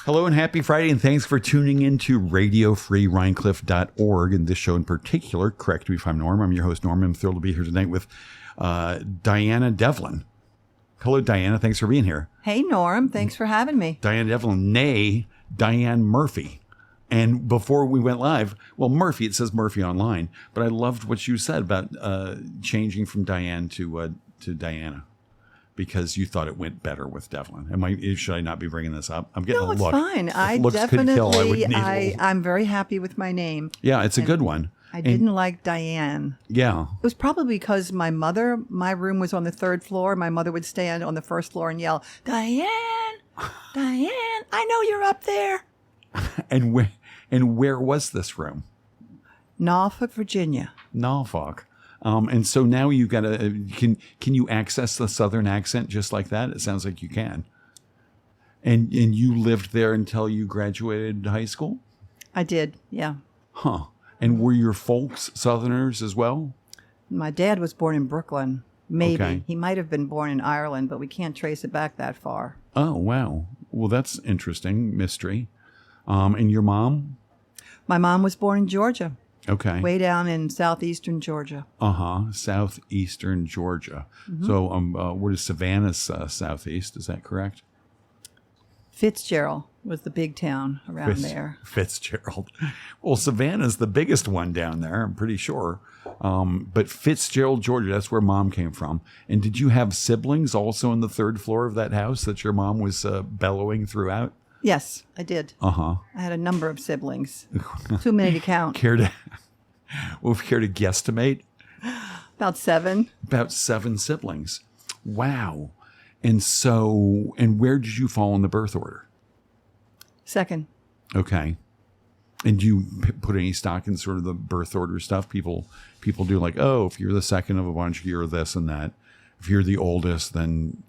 Hello and happy Friday, and thanks for tuning in to RadioFreeRhinecliff.org. And this show in particular, correct me if I'm Norm. I'm your host, Norm. I'm thrilled to be here tonight with Diana Devlin. Hello, Diana. Thanks for being here. Hey, Norm. Thanks for having me. Diana Devlin, nay, Diane Murphy. And before we went live, well, Murphy, it says Murphy online, but I loved what you said about changing from Diane to Diana, because you thought it went better with Devlin. Should I not be bringing this up? I'm getting a look. No, it's fine. If looks could kill, I would need I'm very happy with my name. Yeah, it's a good one. I didn't like Diane. Yeah. It was probably because my room was on the third floor. My mother would stand on the first floor and yell, Diane, Diane, I know you're up there. And where was this room? Norfolk, Virginia. Norfolk. And so now you got to, can you access the Southern accent just like that? It sounds like you can. And you lived there until you graduated high school? I did, yeah. Huh. And were your folks Southerners as well? My dad was born in Brooklyn. Maybe. Okay. He might have been born in Ireland, but we can't trace it back that far. Oh, wow. Well, that's interesting. Mystery. And your mom? My mom was born in Georgia. Okay. Way down in southeastern Georgia. Southeastern Georgia. Mm-hmm. So where is Savannah's southeast? Is that correct? Fitzgerald was the big town around there. Fitzgerald. Well, Savannah's the biggest one down there, I'm pretty sure. But Fitzgerald, Georgia, that's where Mom came from. And did you have siblings also on the third floor of that house that your mom was bellowing throughout? Yes, I did. I had a number of siblings. Too many to count. Care to guesstimate? About 7. About 7 siblings. Wow. And where did you fall in the birth order? Second. Okay. And do you put any stock in sort of the birth order stuff? People do, like, oh, if you're the second of a bunch, you're this and that. If you're the oldest, then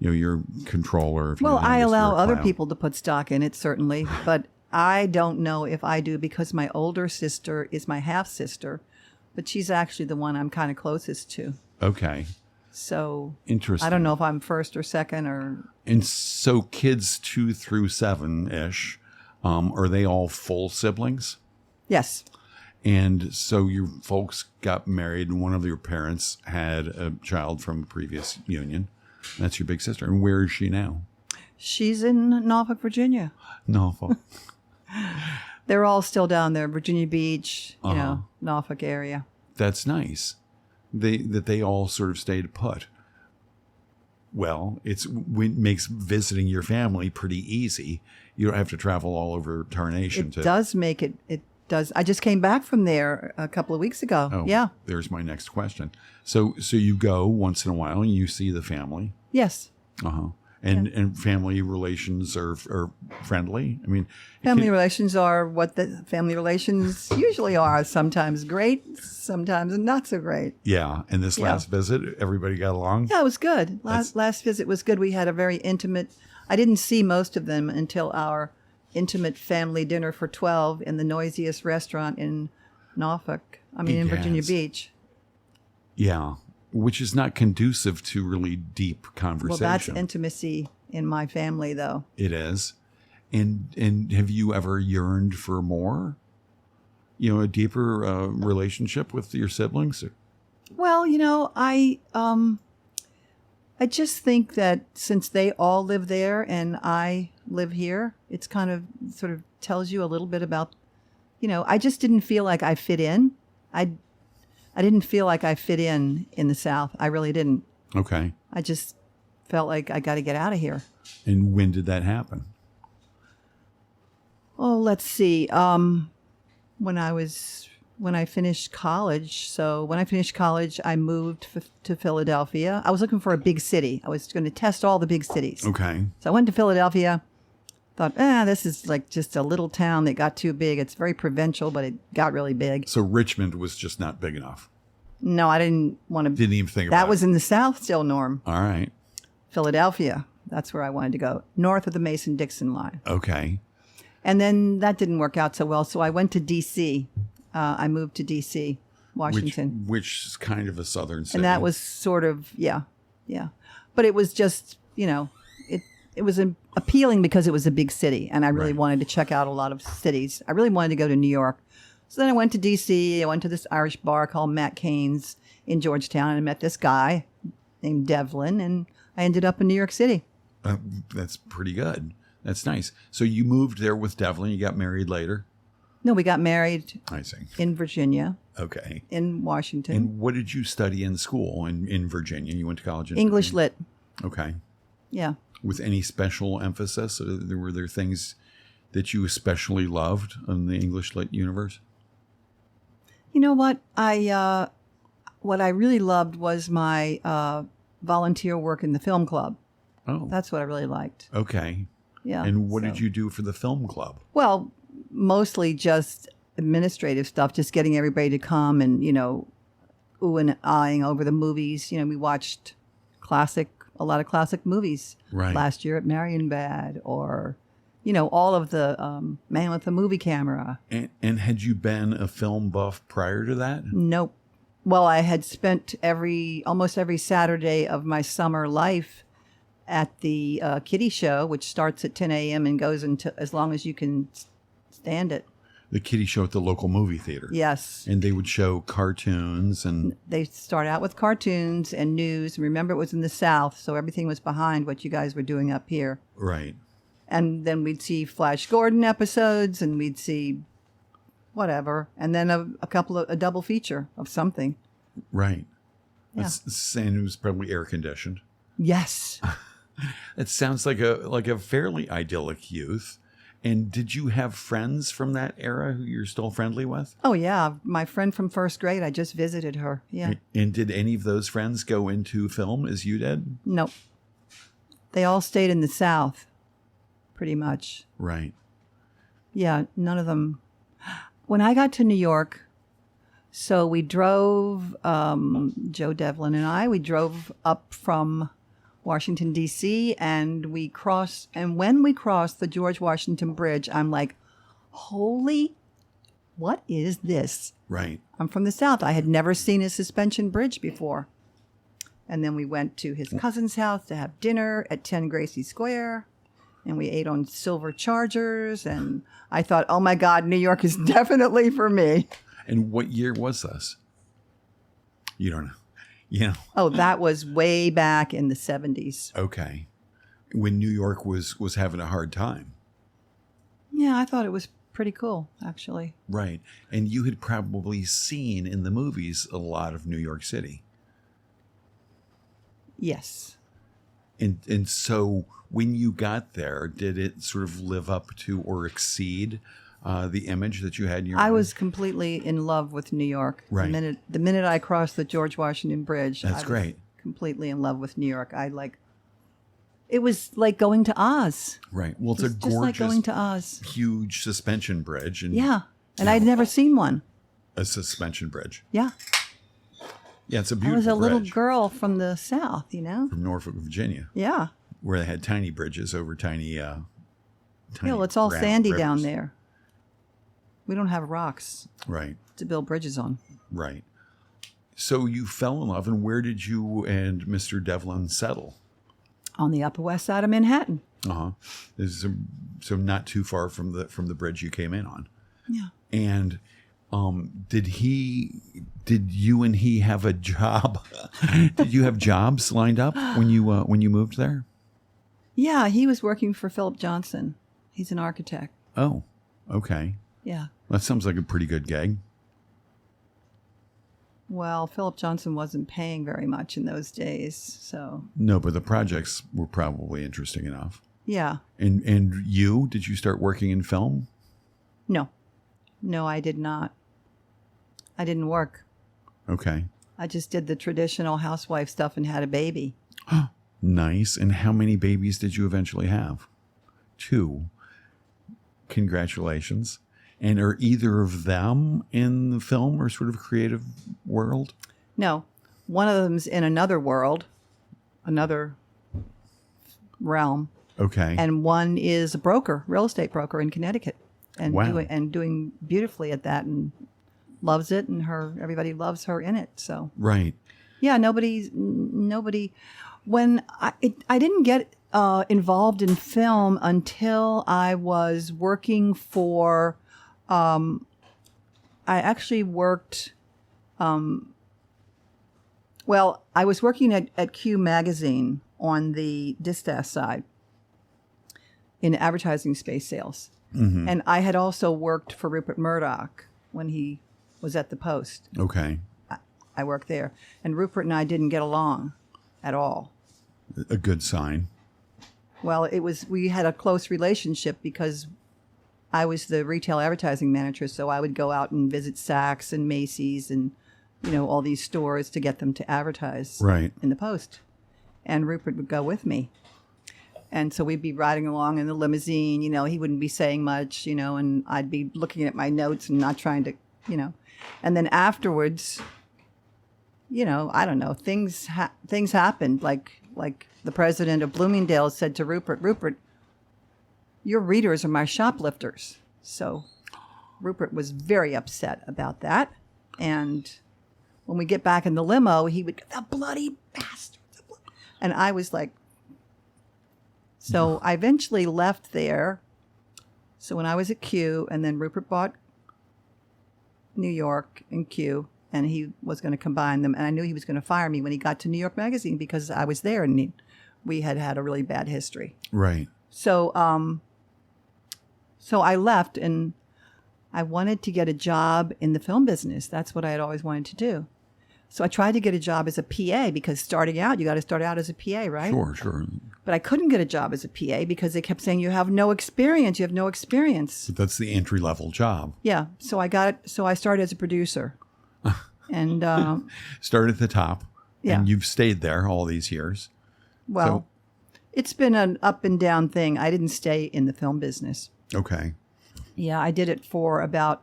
you're controller. Well, I allow other people to put stock in it, certainly, but I don't know if I do, because my older sister is my half sister, but she's actually the one I'm kind of closest to. Okay. So interesting. I don't know if I'm first or second or. And so kids 2 through 7-ish, are they all full siblings? Yes. And so your folks got married, and one of your parents had a child from a previous union. That's your big sister. And where is she now? She's in Norfolk, Virginia. Norfolk. They're all still down there, Virginia Beach, Norfolk area. That's nice. They all sort of stayed put. Well, it makes visiting your family pretty easy. You don't have to travel all over tarnation. It does make it. It does. I just came back from there a couple of weeks ago. Oh, yeah. There's my next question. So you go once in a while and you see the family. Yes. And family relations are friendly. I mean, family relations are what the family relations usually are. Sometimes great, sometimes not so great. Yeah. And this last visit, everybody got along? Yeah, it was good. Last visit was good. We had a very intimate. I didn't see most of them until our intimate family dinner for 12 in the noisiest restaurant in Norfolk. In Virginia Beach. Yeah. Which is not conducive to really deep conversation. Well, that's intimacy in my family, though. It is. And have you ever yearned for more? A deeper relationship with your siblings? Well, I just think that since they all live there and I live here, it's kind of sort of tells you a little bit about, I just didn't feel like I fit in. I didn't feel like I fit in the South. I really didn't. Okay. I just felt like I got to get out of here. And when did that happen? Oh, let's see. When I finished college. So when I finished college, I moved to Philadelphia. I was looking for a big city. I was going to test all the big cities. Okay. So I went to Philadelphia. Thought, this is like just a little town that got too big. It's very provincial, but it got really big. So Richmond was just not big enough. No, I didn't want to. Didn't even think about it. That was in the South still, Norm. All right. Philadelphia. That's where I wanted to go. North of the Mason-Dixon line. Okay. And then that didn't work out so well. So I went to D.C. I moved to D.C., Washington. Which is kind of a southern city. And that was sort of, yeah. But it was just, appealing because it was a big city, and I really Right. wanted to check out a lot of cities. I really wanted to go to New York. So then I went to D.C. I went to this Irish bar called Matt Cain's in Georgetown, and I met this guy named Devlin, and I ended up in New York City. That's pretty good. That's nice. So you moved there with Devlin. You got married later. No, we got married I see. in Virginia, Okay. in Washington. And what did you study in school in Virginia? You went to college in English Virginia? lit. Okay. Yeah. With any special emphasis? Were there things that you especially loved in the English lit universe? You know what? What I really loved was my volunteer work in the film club. Oh, That's what I really liked. okay. Yeah. And what so- did you do for the film club? Well, mostly just administrative stuff, just getting everybody to come and, ooh and ahhing over the movies. We watched a lot of classic movies Right. last year at Marienbad, or, all of the Man with the Movie Camera. And had you been a film buff prior to that? Nope. Well, I had spent almost every Saturday of my summer life at the kiddie show, which starts at 10 a.m. and goes into as long as you can stand it. The kiddie show at the local movie theater. Yes. And they would show cartoons and They start out with cartoons and news. Remember, it was in the South, so everything was behind what you guys were doing up here. right. And then we'd see Flash Gordon episodes, and we'd see whatever, and then a double feature of something. Right. Yeah. And it was probably air conditioned. Yes. It sounds like a fairly idyllic youth. And did you have friends from that era who you're still friendly with? Oh, yeah. My friend from first grade, I just visited her. Yeah. And did any of those friends go into film as you did? Nope. They all stayed in the South, pretty much. Right. Yeah, none of them. When I got to New York, so we drove, Joe Devlin and I, we drove up from Washington, D.C., and when we crossed the George Washington Bridge, I'm like, holy, what is this? Right. I'm from the South. I had never seen a suspension bridge before. And then we went to his cousin's house to have dinner at 10 Gracie Square. And we ate on silver chargers. And I thought, oh my God, New York is definitely for me. And what year was this? You don't know. You know. Oh, that was way back in the 70s. Okay. When New York was having a hard time. Yeah, I thought it was pretty cool, actually. Right. And you had probably seen in the movies a lot of New York City. Yes. And so when you got there, did it sort of live up to or exceed the image that you had in your I mind? was completely in love with New York. Right. The minute I crossed the George Washington Bridge, That's I was great. completely in love with New York. It was like going to Oz. Right. Well, it's a Just like gorgeous, going to Oz. huge suspension bridge. And Yeah. And I'd never seen one. a suspension bridge. Yeah. Yeah, it's a I beautiful was a little bridge girl from the South, from Norfolk, Virginia, Yeah. where they had tiny bridges over tiny Yeah, well, it's all round sandy down rivers. there. We don't have rocks Right. to build bridges on. Right. So you fell in love, and where did you and Mr. Devlin settle? On the Upper West Side of Manhattan. Uh-huh. So not too far from the bridge you came in on. Yeah. And did you and he have a job? Did you have jobs lined up when you moved there? Yeah, he was working for Philip Johnson. He's an architect. Oh, okay. Yeah. That sounds like a pretty good gig. Well, Philip Johnson wasn't paying very much in those days, so No, but the projects were probably interesting enough. yeah. And did you start working in film? No. No, I did not. I didn't work. Okay. I just did the traditional housewife stuff and had a baby. Nice. And how many babies did you eventually have? 2. Congratulations. And are either of them in the film or sort of creative world? No, one of them's in another world, another realm, Okay. and one is a broker, real estate broker in Connecticut, and Wow. doing beautifully at that, and loves it, and everybody loves her in it. So Right. yeah, nobody. When I didn't get involved in film until I was working for, I actually worked, well, I was working at Q Magazine on the distaff side in advertising space sales. Mm-hmm. And I had also worked for Rupert Murdoch when he was at the Post. Okay. I worked there. And Rupert and I didn't get along at all. A good sign. Well, we had a close relationship because I was the retail advertising manager, so I would go out and visit Saks and Macy's and, all these stores to get them to advertise Right. in the Post. And Rupert would go with me. And so we'd be riding along in the limousine, he wouldn't be saying much, and I'd be looking at my notes and not trying to, And then afterwards, I don't know, things happened. Like the president of Bloomingdale's said to Rupert, your readers are my shoplifters. So Rupert was very upset about that. And when we get back in the limo, he would go, the bloody bastard. And I was like, so I eventually left there. So when I was at Q, and then Rupert bought New York and Q, and he was going to combine them. And I knew he was going to fire me when he got to New York Magazine because I was there and we had a really bad history. Right. So, so I left and I wanted to get a job in the film business. That's what I had always wanted to do. So I tried to get a job as a PA because starting out, you got to start out as a PA, right? Sure. But I couldn't get a job as a PA because they kept saying, you have no experience. You have no experience. But that's the entry-level job. Yeah. So I started as a producer. And Started at the top. Yeah. And you've stayed there all these years. Well, it's been an up and down thing. I didn't stay in the film business. Okay. Yeah, I did it for about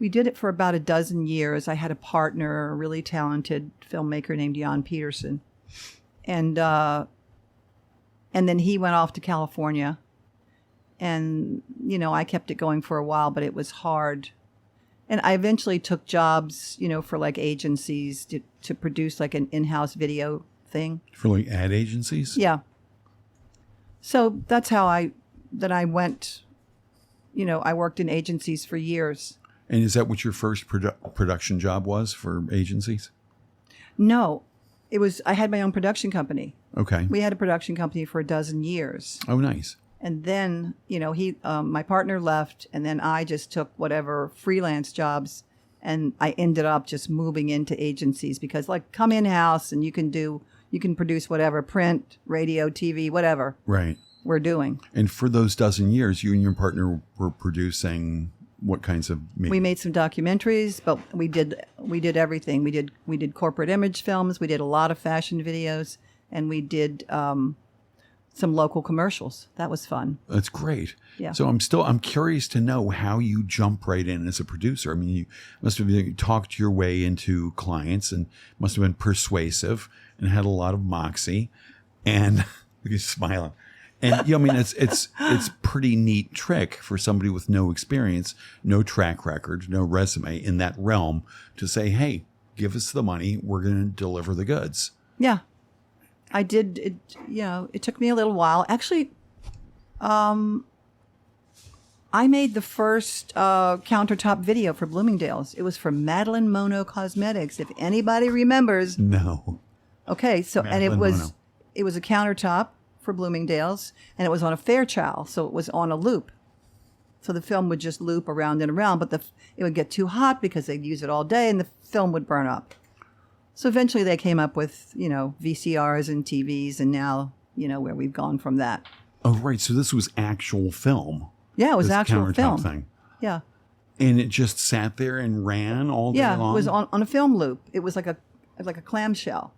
a dozen years. I had a partner, a really talented filmmaker named Jan Peterson. And then he went off to California. And, I kept it going for a while, but it was hard. And I eventually took jobs, for like agencies to produce like an in-house video thing. For like ad agencies? Yeah. So that's how I went, I worked in agencies for years. And is that what your first production job was for agencies? No, I had my own production company. Okay. We had a production company for a dozen years. Oh, nice. And then, my partner left, and then I just took whatever freelance jobs, and I ended up just moving into agencies because, like, come in-house and you can produce whatever, print, radio, TV, whatever. Right. We're doing. And for those dozen years, you and your partner were producing what kinds of media? We made some documentaries, but we did everything. We did corporate image films. We did a lot of fashion videos, and we did some local commercials. That was fun. That's great. Yeah. So I'm curious to know how you jump right in as a producer. I mean, you must have talked your way into clients and must have been persuasive and had a lot of moxie. And you're smiling. And it's pretty neat trick for somebody with no experience, no track record, no resume in that realm to say, hey, give us the money. We're going to deliver the goods. Yeah. I did. It took me a little while. Actually, I made the first countertop video for Bloomingdale's. It was for Madeline Mono Cosmetics, if anybody remembers. No. Okay, so Madeline and Mono. it was a countertop for Bloomingdale's, and it was on a Fairchild, so it was on a loop. So the film would just loop around and around, but it would get too hot because they'd use it all day, and the film would burn up. So eventually they came up with, VCRs and TVs, and now, where we've gone from that. Oh, right. So this was actual film. Yeah, it was this actual countertop film. Thing. Yeah. And it just sat there and ran all day long? Yeah, it was on a film loop. It was like a clamshell.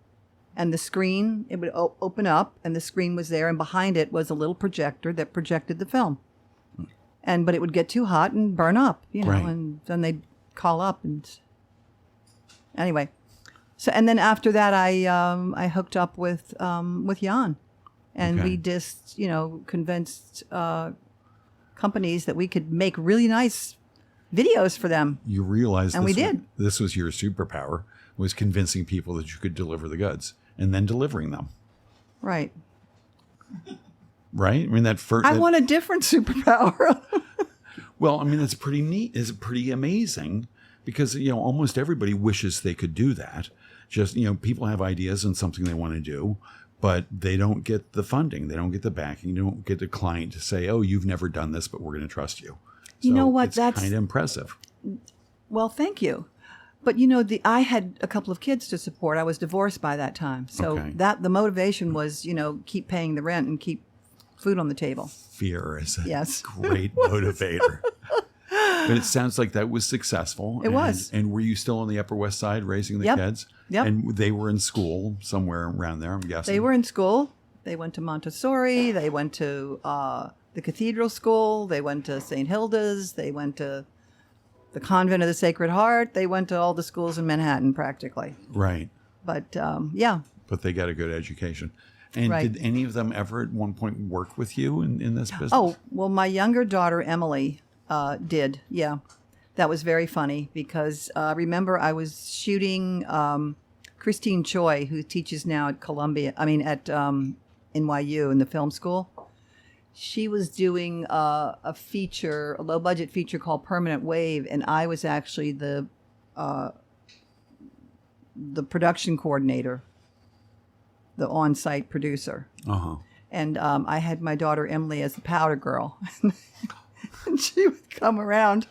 And the screen, it would open up, and the screen was there, and behind it was a little projector that projected the film. But it would get too hot and burn up, Right. and then they'd call up. And anyway, so and then after that, I hooked up with Jan, and Okay. we just convinced companies that we could make really nice videos for them. You realized And we did. This was your superpower, was convincing people that you could deliver the goods and then delivering them. Right. Right? I mean, that first. I want a different superpower. Well, I mean, it's pretty neat. It's pretty amazing because, almost everybody wishes they could do that. Just, people have ideas and something they want to do, but they don't get the funding. They don't get the backing. You don't get the client to say, oh, you've never done this, but we're going to trust you. You know what? That's kind of impressive. Well, thank you. But, I had a couple of kids to support. I was divorced by that time. So Okay. the motivation was, keep paying the rent and keep food on the table. Fear is a Yes. great motivator. But it sounds like that was successful. It was. And were you still on the Upper West Side raising the Yep. kids? Yep. And they were in school somewhere around there, I'm guessing. They were in school. They went to Montessori. They went to the Cathedral School. They went to St. Hilda's. They went to the Convent of the Sacred Heart. They went to all the schools in Manhattan practically. Right. But yeah. But they got a good education. And Right. did any of them ever at one point work with you in this business? Oh, well, my younger daughter, Emily, did. Yeah. That was very funny because remember I was shooting Christine Choi, who teaches now at NYU in the film school. She was doing a low budget feature called Permanent Wave, and I was actually the production coordinator, the on-site producer. Uh-huh. And I had my daughter Emily as the powder girl. And she would come around,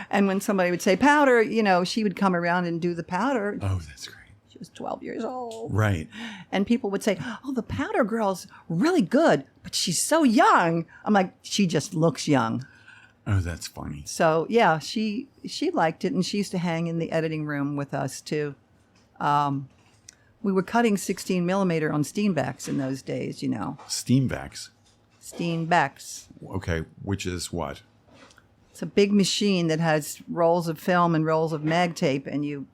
and when somebody would say powder, she would come around and do the powder. Oh, that's great. She was 12 years old. Right. And people would say, oh, the powder girl's really good, but she's so young. I'm like, she just looks young. Oh, that's funny. So, yeah, she liked it, and she used to hang in the editing room with us, too. We were cutting 16 millimeter on Steenbecks in those days, Steambacks. Steenbecks. Okay, which is what? It's a big machine that has rolls of film and rolls of mag tape, and you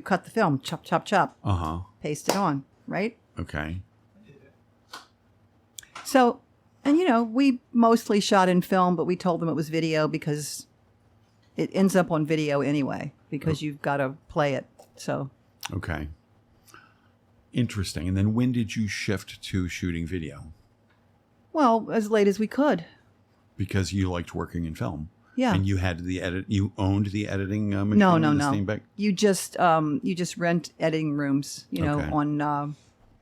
cut the film, chop, chop, chop, Uh-huh. paste it on, right? Okay. So, and we mostly shot in film, but we told them it was video because it ends up on video anyway, because you've got to play it. So, Okay. Interesting. And then when did you shift to shooting video? well, as late as we could. Because you liked working in film. Yeah. And you had you owned the editing machine? No. in the Steenbeck? You just rent editing rooms, Okay. on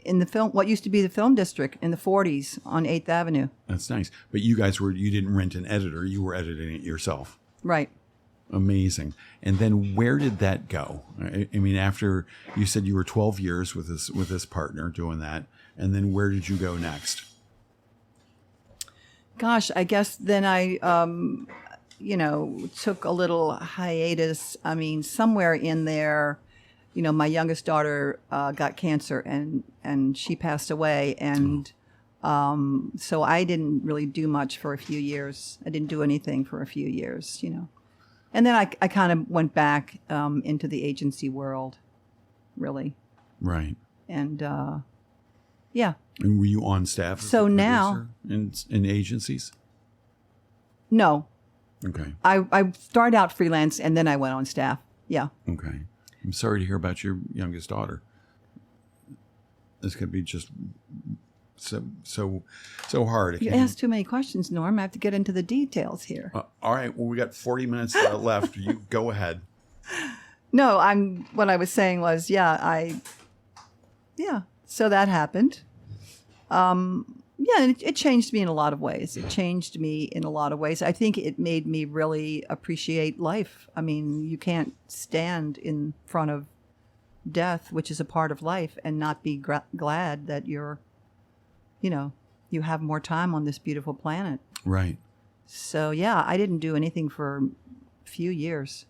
in the film, what used to be the film district in the 40s on 8th Avenue. That's nice. But you didn't rent an editor. You were editing it yourself. Right. Amazing. And then where did that go? I mean, after you said you were 12 years with this partner doing that, and then where did you go next? Gosh, I guess then I, took a little hiatus. I mean, somewhere in there, my youngest daughter got cancer and she passed away. And so I didn't really do much for a few years. I didn't do anything for a few years, And then I kind of went back into the agency world, really. Right. And yeah. And were you on staff as So a now- producer in agencies? No, Okay. I started out freelance and then I went on staff. Yeah. Okay. I'm sorry to hear about your youngest daughter. This could be just so hard. You asked too many questions, Norm. I have to get into the details here. All right. Well, we got 40 minutes left. You go ahead. No, what I was saying was, so that happened. It changed me in a lot of ways. I think it made me really appreciate life. I mean, you can't stand in front of death, which is a part of life, and not be glad that you have more time on this beautiful planet. Right. So, yeah, I didn't do anything for a few years.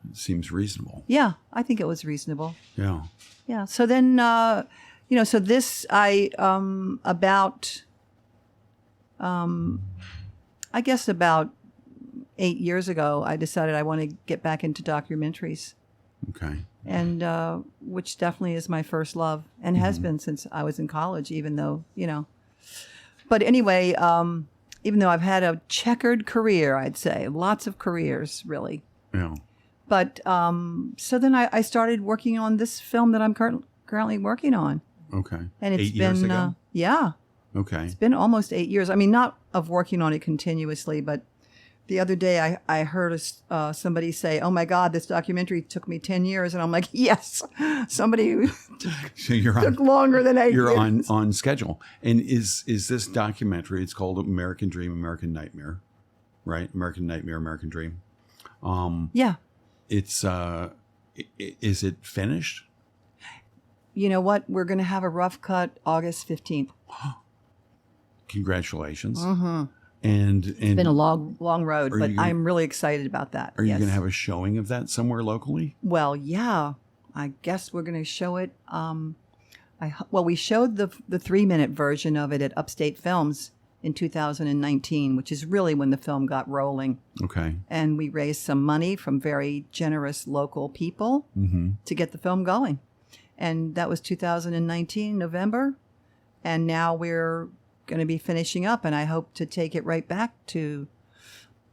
It seems reasonable. Yeah, I think it was reasonable. Yeah. Yeah. So then, so this, I guess about 8 years ago, I decided I want to get back into documentaries. Okay. And which definitely is my first love and has been since I was in college, even though, But anyway, even though I've had a checkered career, I'd say, lots of careers, really. Yeah. But so then I started working on this film that I'm currently working on. Okay. And it's 8 years been, ago? yeah, Okay. it's been almost 8 years. I mean, not of working on it continuously, but the other day I heard somebody say, "Oh my God, this documentary took me 10 years." And I'm like, yes, somebody who So you're took longer than 8 you're years. on schedule. And is this documentary, it's called American Dream, American Nightmare, right? American Nightmare, American Dream. Yeah. It's is it finished? You know what? We're going to have a rough cut August 15th. Congratulations. Mm-hmm. And It's been a long road, but I'm really excited about that. Are you going to have a showing of that somewhere locally? Well, yeah. I guess we're going to show it. We showed the 3-minute version of it at Upstate Films in 2019, which is really when the film got rolling. Okay. And we raised some money from very generous local people to get the film going. And that was 2019, November. And now we're going to be finishing up, and I hope to take it right back to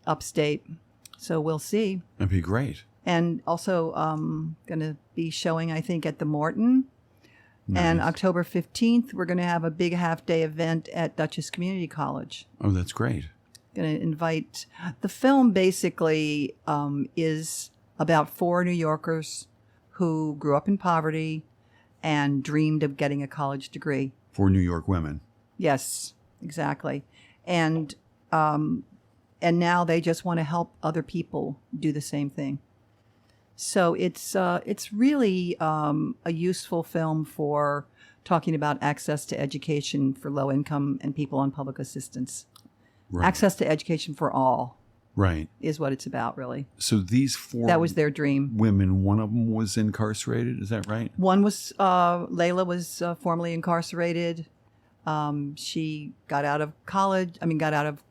Upstate. So we'll see. That'd be great. And also going to be showing, I think, at the Morton. Nice. And October 15th, we're going to have a big half-day event at Dutchess Community College. Oh, that's great. Going to invite... The film basically is about 4 New Yorkers who grew up in poverty and dreamed of getting a college degree. For New York women. Yes, exactly. And now they just want to help other people do the same thing. So it's really a useful film for talking about access to education for low income and people on public assistance. Right. Access to education for all. Right. Is what it's about, really. So these 4 that was their dream. Women, one of them was incarcerated, is that right? One was Layla was formerly incarcerated. She got out of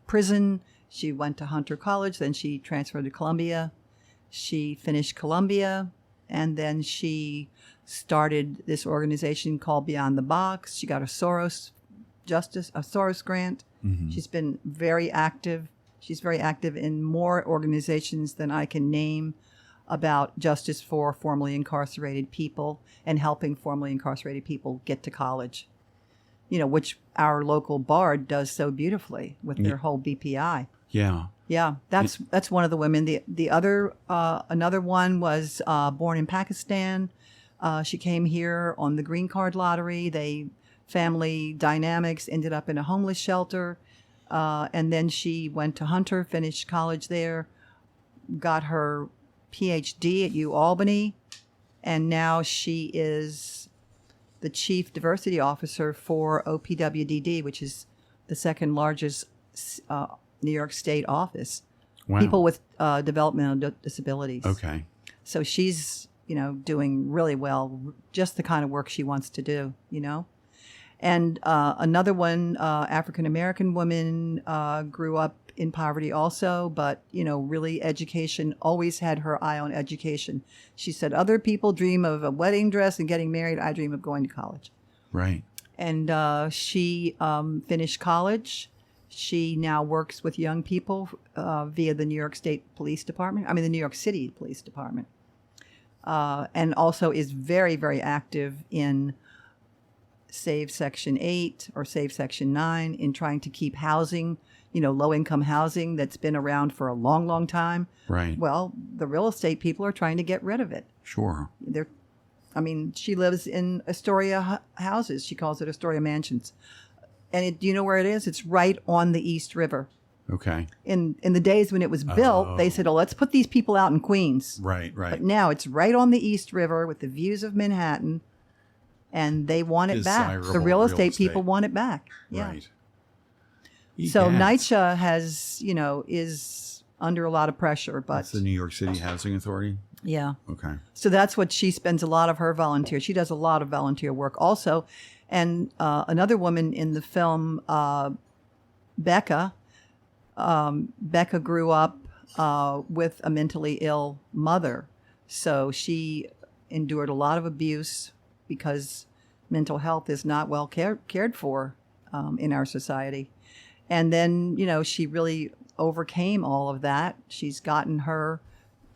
prison. She went to Hunter College, then she transferred to Columbia. She finished Columbia, and then she started this organization called Beyond the Box. She got a Soros grant. Mm-hmm. She's been very active. She's very active in more organizations than I can name about justice for formerly incarcerated people and helping formerly incarcerated people get to college. You know, which our local BARD does so beautifully with their whole BPI. Yeah. Yeah, that's one of the women. The other another one was born in Pakistan. She came here on the green card lottery. Family dynamics, ended up in a homeless shelter. And then she went to Hunter, finished college there, got her PhD at UAlbany, and now she is the Chief Diversity Officer for OPWDD, which is the second largest New York State office. Wow. People with developmental disabilities. Okay. So she's, doing really well, just the kind of work she wants to do, And another one, African-American woman, grew up in poverty also, but, really education, always had her eye on education. She said, other people dream of a wedding dress and getting married. I dream of going to college. Right. And she finished college. She now works with young people via the New York State Police Department. the New York City Police Department. And also is very, very active in Save Section 8 or Save Section 9 in trying to keep housing, low-income housing that's been around for a long, long time. Right. Well, the real estate people are trying to get rid of it. Sure. She lives in Astoria houses. She calls it Astoria Mansions. And do you know where it is? It's right on the East River. Okay. In the days when it was built, they said, let's put these people out in Queens. Right. But now it's right on the East River with the views of Manhattan, and they want it back. The real estate people want it back. Yeah. Right. So NYCHA has, is under a lot of pressure. But that's the New York City Housing Authority? Yeah. Okay. So that's what she spends a lot of her volunteer. She does a lot of volunteer work also. And another woman in the film, Becca. Becca grew up with a mentally ill mother. So she endured a lot of abuse because mental health is not well cared for in our society. And then, she really overcame all of that. She's gotten her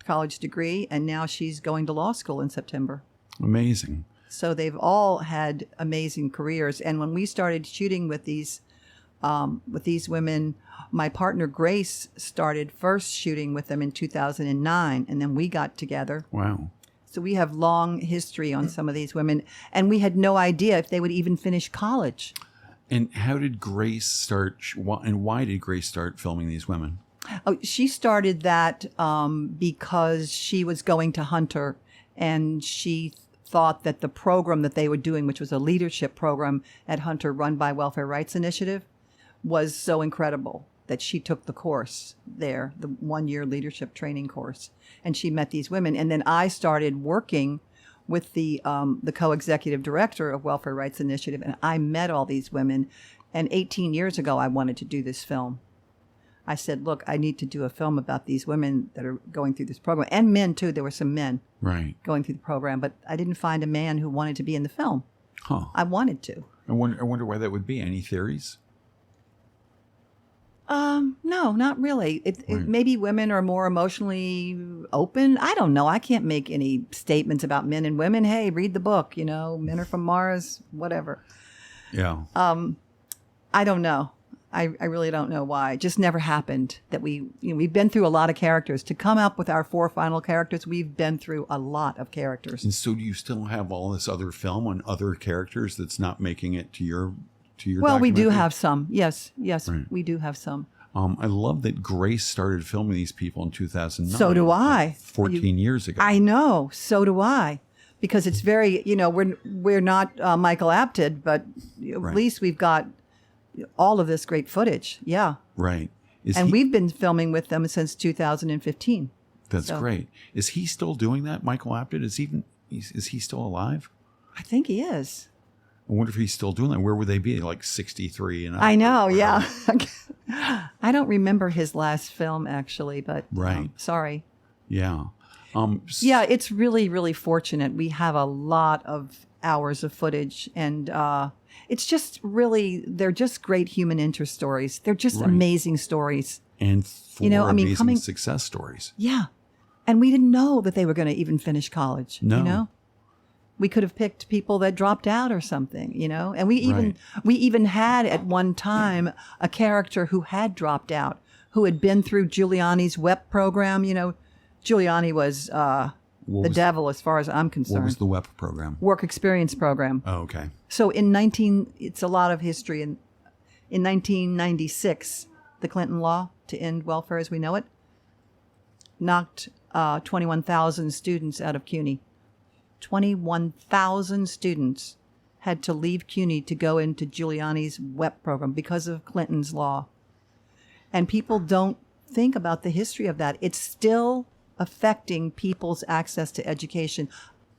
college degree, and now she's going to law school in September. Amazing. So they've all had amazing careers. And when we started shooting with these women, my partner Grace started first shooting with them in 2009, and then we got together. Wow. So we have long history on some of these women, and we had no idea if they would even finish college. And how did Grace start, and why did Grace start filming these women? Oh, she started that because she was going to Hunter, and she thought that the program that they were doing, which was a leadership program at Hunter run by Welfare Rights Initiative, was so incredible that she took the course there, the 1-year leadership training course. And she met these women. And then I started working with the co-executive director of Welfare Rights Initiative, and I met all these women. And 18 years ago, I wanted to do this film. I said, look, I need to do a film about these women that are going through this program. And men, too. There were some men going through the program. But I didn't find a man who wanted to be in the film. Huh. I wanted to. I wonder why that would be. Any theories? No, not really. Maybe women are more emotionally open. I don't know. I can't make any statements about men and women. Hey, read the book, men are from Mars, whatever. Yeah. I don't know. I really don't know why. It just never happened that we've been through a lot of characters. To come up with our 4 final characters, we've been through a lot of characters. And so do you still have all this other film on other characters that's not making it to your Well, we do documentary? have some. Yes, Right. we do have some. I love that Grace started filming these people in 2009. So do I. 14 years ago. I know. So do I. Because it's very, we're not Michael Apted, but at least we've got all of this great footage. Yeah. Right. We've been filming with them since 2015. That's great. Is he still doing that, Michael Apted? Is he still alive? I think he is. I wonder if he's still doing that. Where would they be? Like 63 and up? I know, yeah. I don't remember his last film, actually, but sorry. Yeah. Yeah, it's really, really fortunate. We have a lot of hours of footage, and it's just really, they're just great human interest stories. They're just amazing stories. And amazing success stories. Yeah. And we didn't know that they were going to even finish college. No. We could have picked people that dropped out or something, and we even had at one time a character who had dropped out, who had been through Giuliani's WEP program. Giuliani was the devil as far as I'm concerned. What was the WEP program? Work experience program. Oh, okay. So it's a lot of history. In 1996, the Clinton law to end welfare as we know it knocked 21,000 students out of CUNY. 21,000 students had to leave CUNY to go into Giuliani's WEP program because of Clinton's law. And people don't think about the history of that. It's still affecting people's access to education,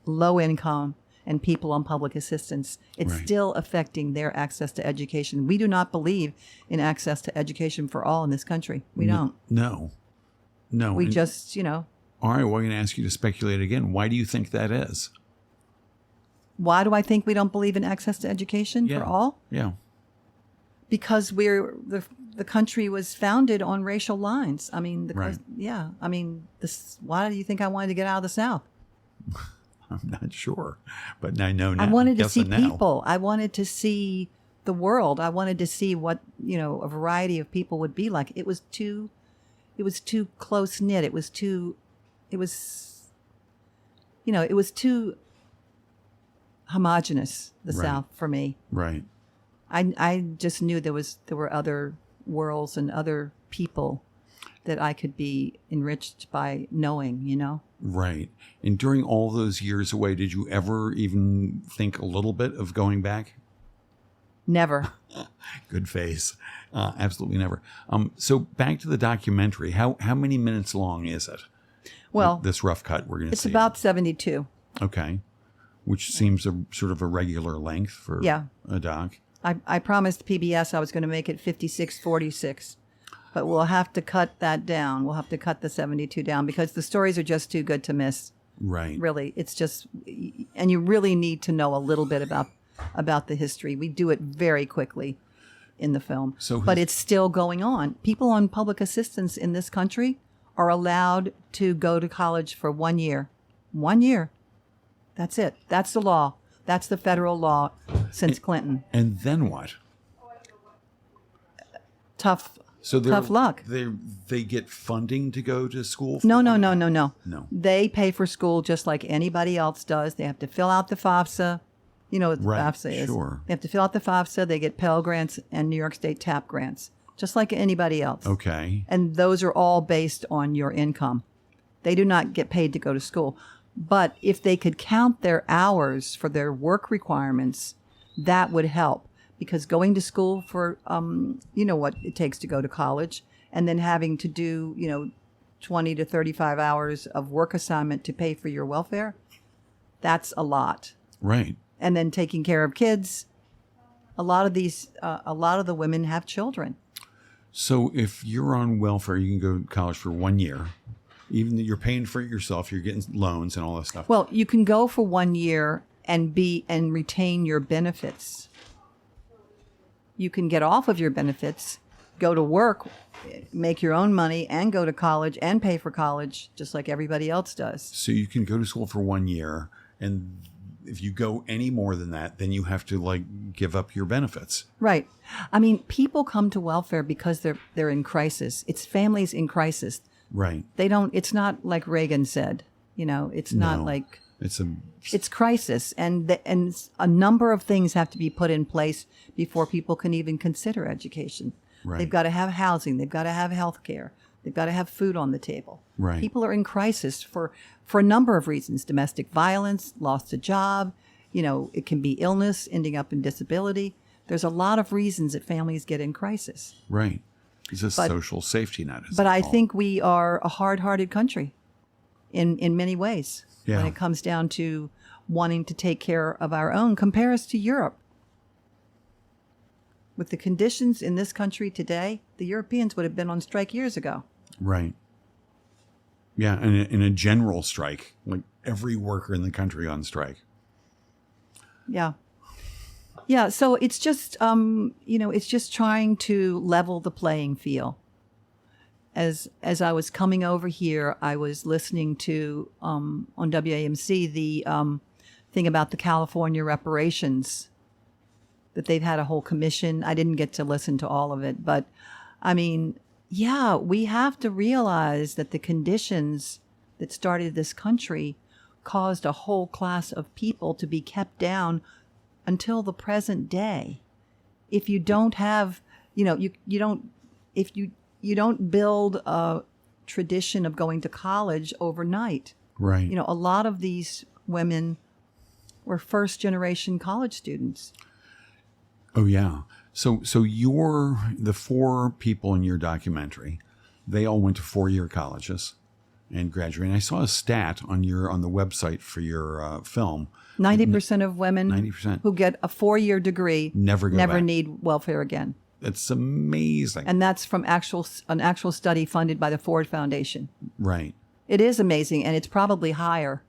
low income, and people on public assistance. It's still affecting their access to education. We do not believe in access to education for all in this country. We don't. No. We just, All right, well, I'm going to ask you to speculate again. Why do you think that is? Why do I think we don't believe in access to education for all? Yeah. Because the country was founded on racial lines. I mean, why do you think I wanted to get out of the South? I'm not sure, but I know now. I wanted to see people. I wanted to see the world. I wanted to see what, a variety of people would be like. It was too close knit. It was too homogenous, the South, for me. Right. I just knew there were other worlds and other people that I could be enriched by knowing, Right. And during all those years away, did you ever even think a little bit of going back? Never. Good face. Absolutely never. So back to the documentary. How many minutes long is it? Well, this rough cut we're going to see. It's about 72. Okay. Which seems a sort of a regular length for a doc. I promised PBS I was going to make it 56-46, but we'll have to cut that down. We'll have to cut the 72 down because the stories are just too good to miss. Right. Really, it's just, and you really need to know a little bit about the history. We do it very quickly in the film, but it's still going on. People on public assistance in this country are allowed to go to college for 1 year. 1 year. That's it. That's the law. That's the federal law since Clinton. And then what? Tough So tough luck. They get funding to go to school? No. No. They pay for school just like anybody else does. They have to fill out the FAFSA. You know what the Right, FAFSA is. sure. They have to fill out the FAFSA. They get Pell Grants and New York State TAP grants, just like anybody else. Okay. And those are all based on your income. They do not get paid to go to school. But if they could count their hours for their work requirements, that would help. Because going to school for, you know what it takes to go to college, and then having to do, 20 to 35 hours of work assignment to pay for your welfare, that's a lot. Right. And then taking care of kids. A lot of the women have children. So if you're on welfare, you can go to college for 1 year. Even though you're paying for it yourself, you're getting loans and all that stuff. Well, you can go for 1 year and retain your benefits. You can get off of your benefits, go to work, make your own money, and go to college and pay for college, just like everybody else does. So you can go to school for 1 year, and if you go any more than that, then you have to give up your benefits. Right. I mean, people come to welfare because they're in crisis. It's families in crisis. Right. It's not like Reagan said, it's not like it's crisis. And a number of things have to be put in place before people can even consider education. Right. They've got to have housing. They've got to have health care. They've got to have food on the table. Right. People are in crisis for a number of reasons: domestic violence, lost a job. It can be illness, ending up in disability. There's a lot of reasons that families get in crisis. Right. It's a social safety net. But I think we are a hard-hearted country in many ways when it comes down to wanting to take care of our own. Compare us to Europe. With the conditions in this country today, the Europeans would have been on strike years ago. Right. Yeah, and in a general strike, like every worker in the country on strike. Yeah. Yeah, so it's just, it's just trying to level the playing field. As I was coming over here, I was listening to, on WAMC, the thing about the California reparations, that they've had a whole commission. I didn't get to listen to all of it, but I mean, yeah, we have to realize that the conditions that started this country caused a whole class of people to be kept down until the present day. If you don't have, you don't build a tradition of going to college overnight. Right. A lot of these women were first generation college students. Oh, yeah. So the 4 people in your documentary, they all went to 4-year colleges and graduated. And I saw a stat on the website for your film. 90% of women 90% who get a 4-year degree never back. need welfare again. That's amazing. And that's from an actual study funded by the Ford Foundation. Right. It is amazing, and it's probably higher,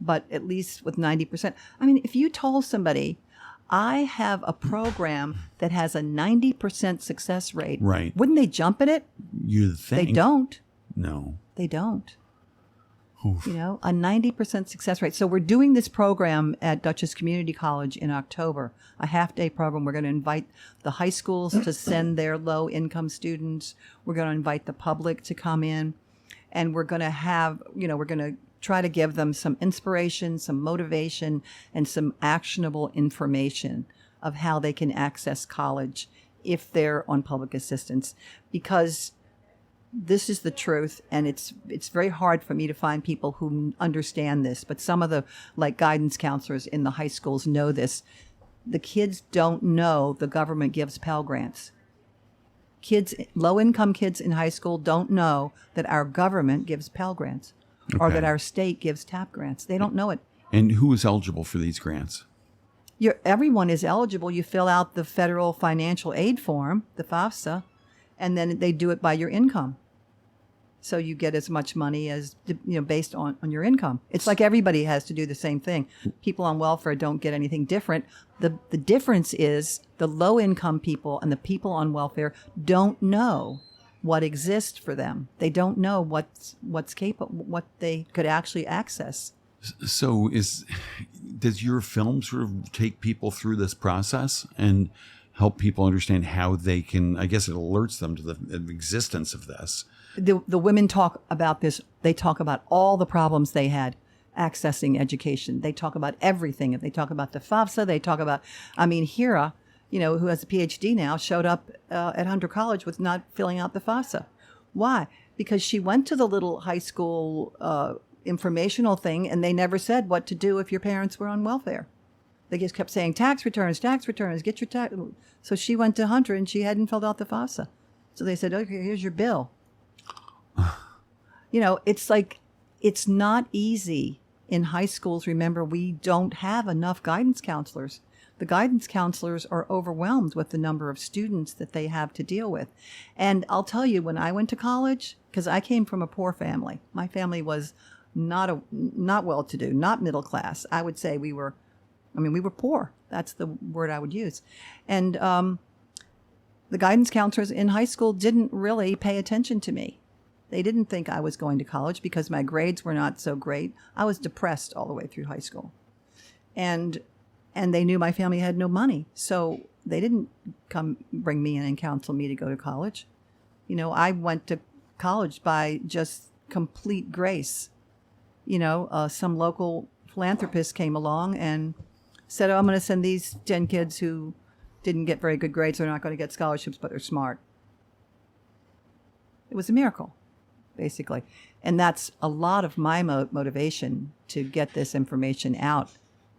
but at least with 90%. I mean, if you told somebody, I have a program that has a 90% success rate, right, wouldn't they jump at it? You'd think. They don't. No. They don't. Oof. A 90% success rate. So we're doing this program at Dutchess Community College in October, a half-day program. We're going to invite the high schools to send their low-income students. We're going to invite the public to come in, and we're going to have, we're going to try to give them some inspiration, some motivation, and some actionable information of how they can access college if they're on public assistance. Because this is the truth, and it's very hard for me to find people who understand this, but some of the guidance counselors in the high schools know this. The kids don't know the government gives Pell Grants. Low-income kids in high school don't know that our government gives Pell Grants, or that our state gives TAP grants. They don't know it. And who is eligible for these grants? Everyone is eligible. You fill out the federal financial aid form, the FAFSA, and then they do it by your income. So you get as much money as, based on your income. It's like everybody has to do the same thing. People on welfare don't get anything different. The difference is the low-income people and the people on welfare don't know what exists for them. They don't know what's capable, what they could actually access. So does your film sort of take people through this process and help people understand how they can, I guess it alerts them to the existence of this? The women talk about this. They talk about all the problems they had accessing education. They talk about everything. They talk about the FAFSA. They talk about, Hira, who has a PhD now, showed up at Hunter College with not filling out the FAFSA. Why? Because she went to the little high school informational thing, and they never said what to do if your parents were on welfare. They just kept saying, tax returns, get your tax. So she went to Hunter, and she hadn't filled out the FAFSA. So they said, okay, here's your bill. It's like, it's not easy in high schools. Remember, we don't have enough guidance counselors. The guidance counselors are overwhelmed with the number of students that they have to deal with. And I'll tell you, when I went to college, because I came from a poor family, my family was not well-to-do, not middle class. I would say we were poor. That's the word I would use. And the guidance counselors in high school didn't really pay attention to me. They didn't think I was going to college because my grades were not so great. I was depressed all the way through high school. And they knew my family had no money. So they didn't come bring me in and counsel me to go to college. I went to college by just complete grace. Some local philanthropist came along and said, I'm going to send these 10 kids who didn't get very good grades. They're not going to get scholarships, but they're smart. It was a miracle, basically. And that's a lot of my motivation to get this information out